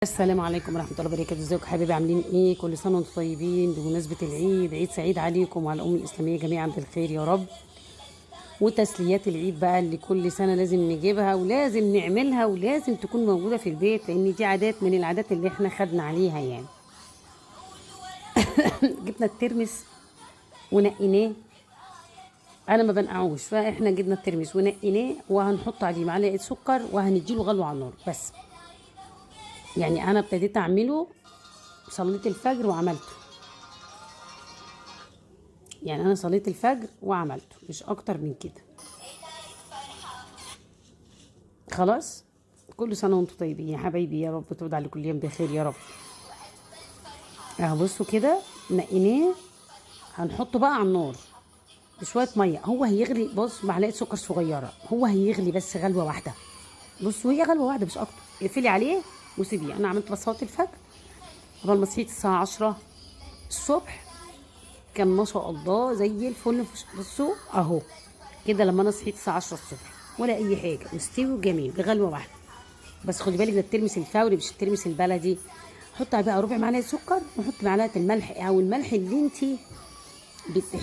السلام عليكم ورحمة الله وبركاته. ازيكم حبايبي؟ عاملين ايه؟ كل سنة وانتم طيبين بمناسبة العيد. عيد سعيد عليكم وعلى الأمة الإسلامية جميعا بالخير يا رب. وتسليات العيد بقى اللي كل سنة لازم نجيبها ولازم نعملها ولازم تكون موجودة في البيت، لأن دي عادات من العادات اللي احنا خدنا عليها يعني. جبنا الترمس ونقيناه، أنا ما بنقعوش، فاحنا جبنا الترمس ونقيناه وهنحط عليه معلقة سكر وهنديله غلوة على النار بس. يعني أنا ابتديت أعمله، صليت الفجر وعملته، يعني انا صليت الفجر وعملته، مش اكتر من كده. خلاص، كل سنه وانتم طيبين يا حبايبي، يا رب ترضى على كل يوم بخير يا رب. اهو بصوا كده، نقيناه، هنحطه بقى على النار بشويه ميه. هو هيغلي، بص معلقه سكر صغيره، هو هيغلي بس غلوه واحده. بصوا هي غلوه واحده مش اكتر، اقفلي عليه وسيبيه. انا عملت بس صلاه الفجر قبل ما صحيت الساعه 10 الصبح، كان ما شاء الله زي الفل. بصوا اهو كده، لما انا صحيت الساعه 10 الصبح ولا اي حاجه، مستوي جميل بغلوه واحده. بس خدي بالك ده الترمس الفوري مش الترمس البلدي. حطي بقى ربع معلقه سكر وحطي معلقه الملح او الملح اللي انت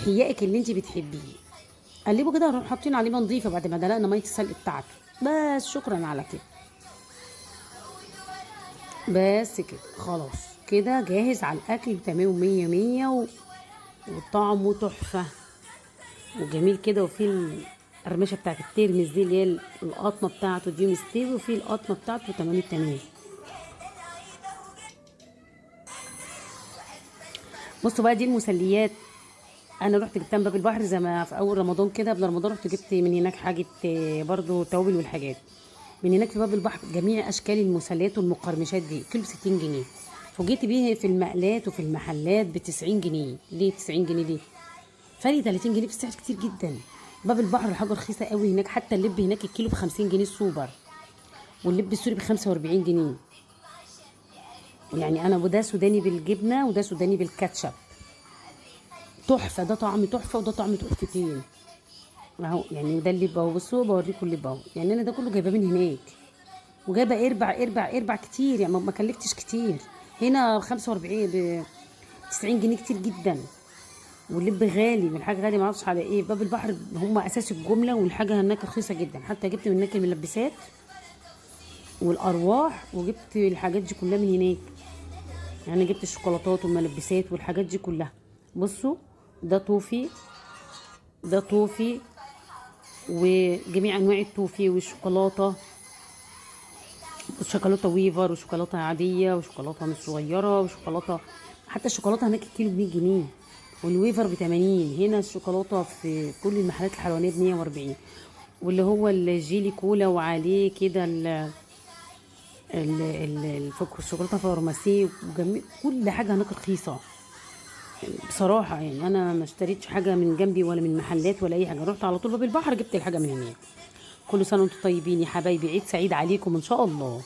حيائك اللي انت بتحبيه. قلبه كده ونروح حاطين عليه ميه نضيفه بعد ما دلقنا ميه السلق بتاعته. بس شكرا على كده، بس كده خلاص، كده جاهز على الاكل وتمام مية مية وطعمه تحفه وجميل كده. وفي القرمشه بتاعت الترمس دي اللي هي القطمه بتاعته دي مستوي، وفي القطمه بتاعته تمام التمام. بصوا بقى دي المسليات، انا رحت جبتها من باب البحر زي ما في اول رمضان كده، قبل رمضان رحت جبت من هناك حاجه برضو توابل والحاجات من هناك في باب البحر، جميع اشكال المسليات والمقرمشات دي كيلو 60 جنيه. فوجئت بيه في المقلات وفي المحلات ب 90 جنيه. ليه 90 جنيه؟ ليه فرق 30 جنيه في السعر؟ كتير جدا. باب البحر الحاجه رخيصه قوي هناك، حتى اللب هناك الكيلو ب 50 جنيه السوبر، واللب السوري ب 45 جنيه. يعني انا وده سوداني بالجبنه وده سوداني بالكاتشب، تحفه. ده طعم تحفه وده طعم تحفتين اهو. يعني ده اللي اهو، بصوا بوريكم اللي اهو. يعني انا ده كله جايباه من هناك، وجايبه اربع كتير، يعني ما كلفتش كتير. هنا 45 ب 90 جنيه كتير جدا. واللب غالي والحاجه غاليه، ما اعرفش على ايه. باب البحر هم اساس الجمله، والحاجه هناك رخيصه جدا. حتى جبت من هناك الملبسات والارواح، وجبت الحاجات دي كلها من هناك. يعني جبت الشوكولاتات والملبسات والحاجات دي كلها. بصوا ده توفي، ده توفي وجميع انواع التوفي والشوكولاته، شوكولاته ويفر وشوكولاته عاديه وشوكولاته مش صغيره وشوكولاته. حتى الشوكولاته هناك الكيلو ب 100 جنيه والويفر ب 80. هنا الشوكولاته في كل المحلات الحلوانيه ب 140. واللي هو الجيلي كولا وعليه كده الشوكولاته فارماسي، وجميع كل حاجه هناك رخيصه بصراحه. يعني انا ما اشتريتش حاجه من جنبي ولا من محلات ولا اي حاجه، رحت على طول باب البحر جبت الحاجه من هناك. كل سنه وانتم طيبين يا حبايبي، عيد سعيد عليكم ان شاء الله.